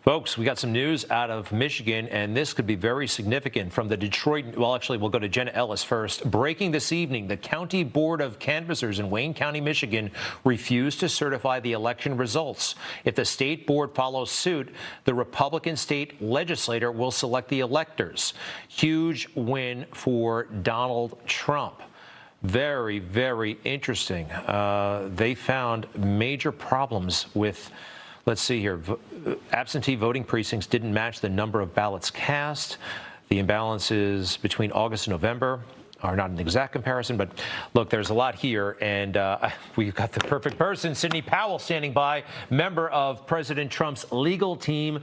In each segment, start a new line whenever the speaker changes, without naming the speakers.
Folks, we got some news out of Michigan, and this could be very significant from the Detroit. Well, actually, we'll go to Jenna Ellis first. Breaking this evening, the County Board of Canvassers in Wayne County, Michigan, refused to certify the election results. If the state board follows suit, the Republican state legislator will select the electors. Huge win for Donald Trump. Very, very interesting. They found major problems with, let's see here, absentee voting precincts didn't match the number of ballots cast. The imbalances between August and November are not an exact comparison, but look, there's a lot here, and we've got the perfect person, Sidney Powell, standing by, member of President Trump's legal team.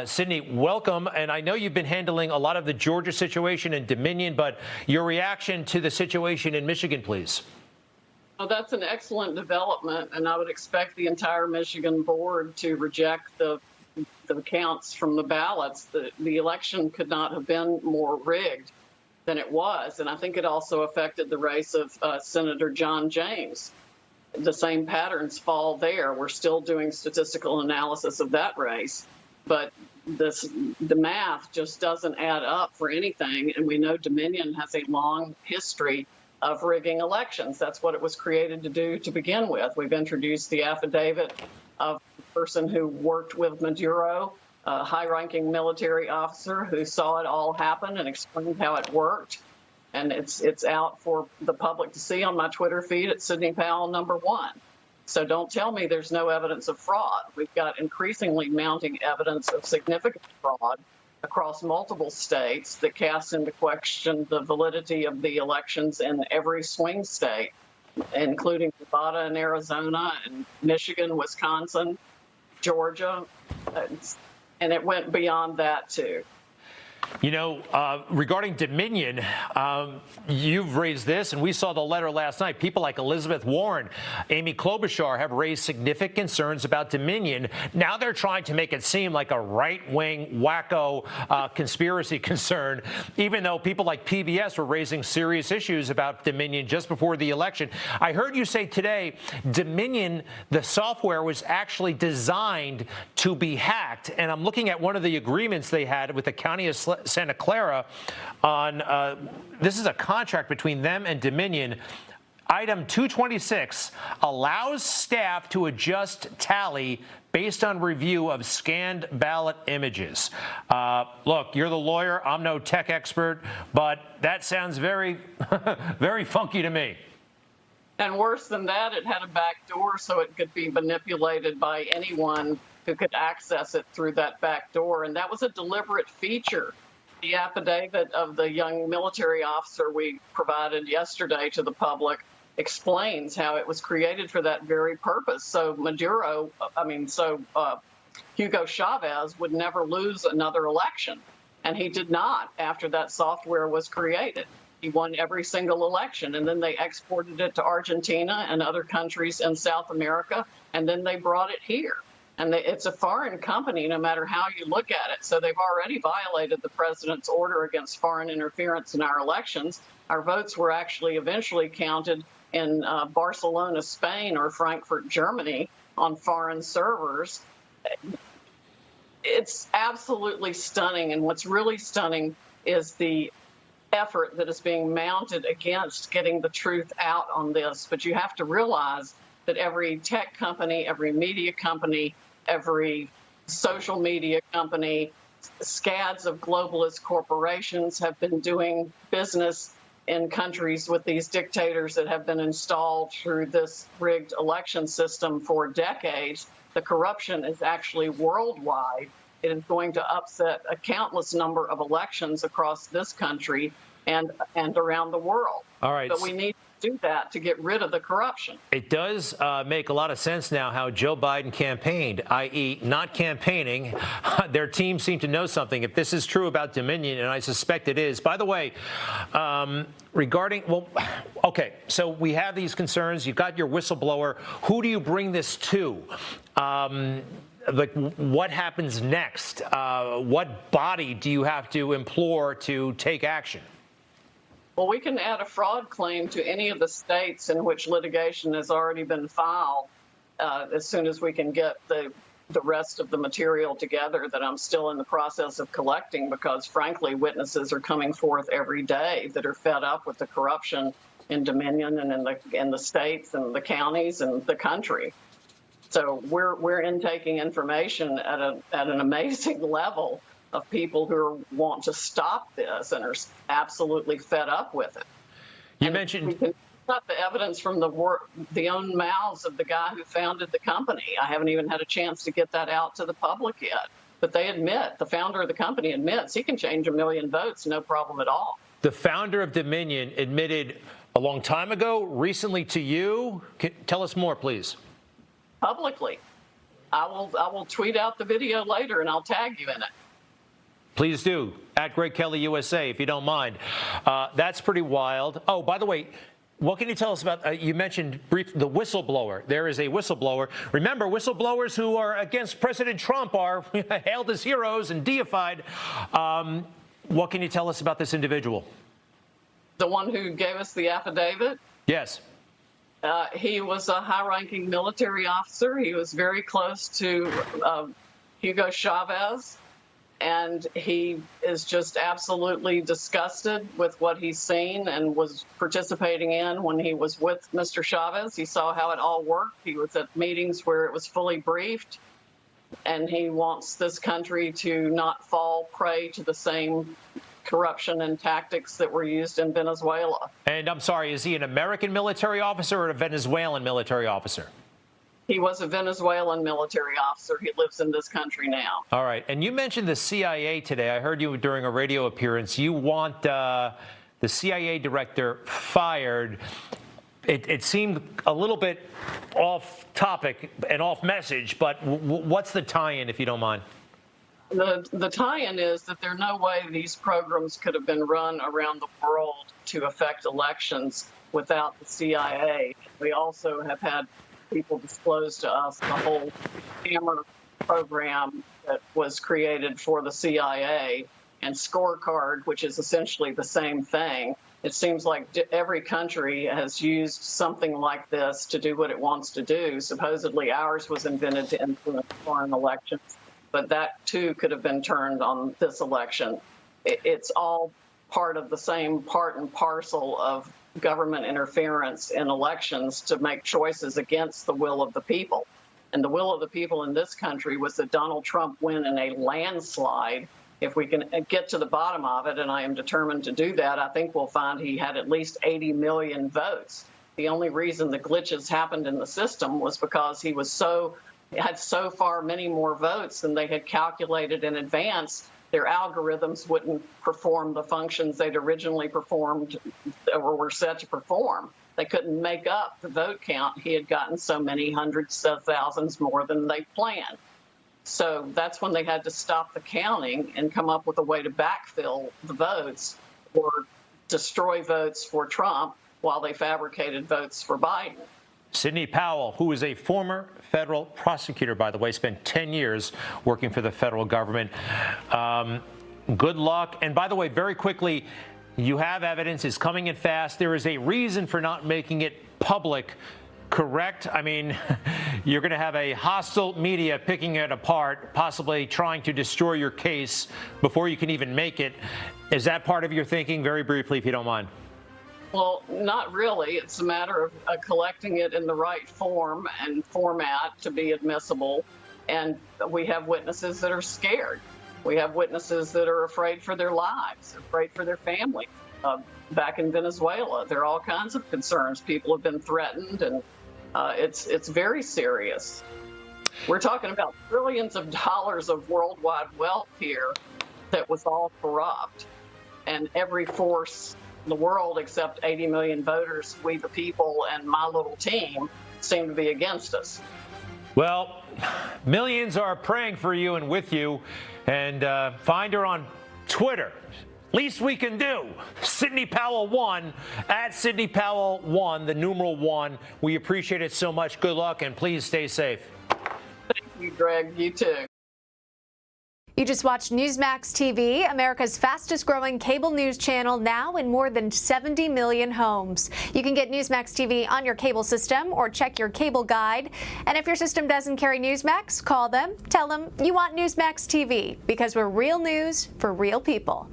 Sidney, welcome, and I know you've been handling a lot of the Georgia situation and Dominion, but your reaction to the situation in Michigan, please.
Well, that's an excellent development, and I would expect the entire Michigan board to reject the counts from the ballots. The election could not have been more rigged than it was, and I think it also affected the race of Senator John James. The same patterns fall there. We're still doing statistical analysis of that race, but the math just doesn't add up for anything, and we know Dominion has a long history of rigging elections. That's what it was created to do to begin with. We've introduced the affidavit of the person who worked with Maduro, a high-ranking military officer who saw it all happen and explained how it worked. And it's out for the public to see on my Twitter feed at Sidney Powell #1. So don't tell me there's no evidence of fraud. We've got increasingly mounting evidence of significant fraud across multiple states that casts into question the validity of the elections in every swing state, including Nevada and Arizona and Michigan, Wisconsin, Georgia, and it went beyond that too.
You know, regarding Dominion, you've raised this, and we saw the letter last night. People like Elizabeth Warren, Amy Klobuchar have raised significant concerns about Dominion. Now they're trying to make it seem like a right-wing, wacko conspiracy concern, even though people like PBS were raising serious issues about Dominion just before the election. I heard you say today Dominion, the software, was actually designed to be hacked, and I'm looking at one of the agreements they had with the County of Santa Clara on this is a contract between them and Dominion. Item 226 allows staff to adjust tally based on review of scanned ballot images. Look, you're the lawyer. I'm no tech expert, but that sounds very, very funky to me.
And worse than that, it had a back door so it could be manipulated by anyone who could access it through that back door. And that was a deliberate feature. The affidavit of the young military officer we provided yesterday to the public explains how it was created for that very purpose. So Hugo Chavez would never lose another election. And he did not after that software was created. He won every single election, and then they exported it to Argentina and other countries in South America, and then they brought it here. And it's a foreign company, no matter how you look at it. So they've already violated the president's order against foreign interference in our elections. Our votes were actually eventually counted in Barcelona, Spain, or Frankfurt, Germany, on foreign servers. It's absolutely stunning. And what's really stunning is the effort that is being mounted against getting the truth out on this. But you have to realize that every tech company, every media company, every social media company, scads of globalist corporations have been doing business in countries with these dictators that have been installed through this rigged election system for decades. The corruption is actually worldwide. It is going to upset a countless number of elections across this country and around the world.
All right.
But we need to do that to get rid of the corruption.
It does make a lot of sense now how Joe Biden campaigned, i.e. not campaigning. Their team seemed to know something. If this is true about Dominion, and I suspect it is. By the way, okay, so we have these concerns. You've got your whistleblower. Who do you bring this to? Like, what happens next? What body do you have to implore to take action?
Well, we can add a fraud claim to any of the states in which litigation has already been filed as soon as we can get the the rest of the material together that I'm still in the process of collecting, because frankly, witnesses are coming forth every day that are fed up with the corruption in Dominion and in the states and the counties and the country. So we're intaking information at an amazing level of people who want to stop this and are absolutely fed up with it.
You mentioned
not the evidence from the own mouths of the guy who founded the company. I haven't even had a chance to get that out to the public yet. But they admit, the founder of the company admits he can change 1 million votes, no problem at all.
The founder of Dominion admitted a long time ago, recently to you. Tell us more, please.
Publicly. I will tweet out the video later and I'll tag you in it.
Please do. At Greg Kelly USA, if you don't mind. That's pretty wild. Oh, by the way, what can you tell us about, you mentioned the whistleblower. There is a whistleblower. Remember, whistleblowers who are against President Trump are hailed as heroes and deified. What can you tell us about this individual?
The one who gave us the affidavit?
Yes.
He was a high-ranking military officer. He was very close to Hugo Chavez. And he is just absolutely disgusted with what he's seen and was participating in when he was with Mr. Chavez. He saw how it all worked. He was at meetings where it was fully briefed. And he wants this country to not fall prey to the same corruption and tactics that were used in Venezuela.
And I'm sorry, is he an American military officer or a Venezuelan military officer?
He was a Venezuelan military officer. He lives in this country now.
All right. And you mentioned the CIA today. I heard you during a radio appearance. You want the CIA director fired. It seemed a little bit off topic and off message, but what's the tie-in, if you don't mind?
The tie-in is that there's no way these programs could have been run around the world to affect elections without the CIA. We also have had people disclose to us the whole hammer program that was created for the CIA and scorecard, which is essentially the same thing. It seems like every country has used something like this to do what it wants to do. Supposedly ours was invented to influence foreign elections, but that too could have been turned on this election. It's all part of the same part and parcel of government interference in elections to make choices against the will of the people. And the will of the people in this country was that Donald Trump win in a landslide. If we can get to the bottom of it, and I am determined to do that, I think we'll find he had at least 80 million votes. The only reason the glitches happened in the system was because he had so far many more votes than they had calculated in advance. Their algorithms wouldn't perform the functions they'd originally performed or were set to perform. They couldn't make up the vote count. He had gotten so many hundreds of thousands more than they planned. So that's when they had to stop the counting and come up with a way to backfill the votes or destroy votes for Trump while they fabricated votes for Biden.
Sidney Powell, who is a former federal prosecutor, by the way, spent 10 years working for the federal government. Good luck. And by the way, very quickly, you have evidence. It's coming in fast. There is a reason for not making it public, correct? I mean, you're going to have a hostile media picking it apart, possibly trying to destroy your case before you can even make it. Is that part of your thinking? Very briefly, if you don't mind.
Well, not really. It's a matter of collecting it in the right form and format to be admissible. And we have witnesses that are scared. We have witnesses that are afraid for their lives, afraid for their families. Back in Venezuela, there are all kinds of concerns. People have been threatened, and it's very serious. We're talking about trillions of dollars of worldwide wealth here that was all corrupt. And every force the world except 80 million voters, we the people, and my little team seem to be against us.
Well, millions are praying for you and with you. And find her on Twitter. Least we can do. Sidney Powell 1, at Sidney Powell 1, the numeral 1. We appreciate it so much. Good luck, and please stay safe.
Thank you, Greg. You too.
You just watched Newsmax TV, America's fastest growing cable news channel, now in more than 70 million homes. You can get Newsmax TV on your cable system or check your cable guide. And if your system doesn't carry Newsmax, call them, tell them you want Newsmax TV, because we're real news for real people.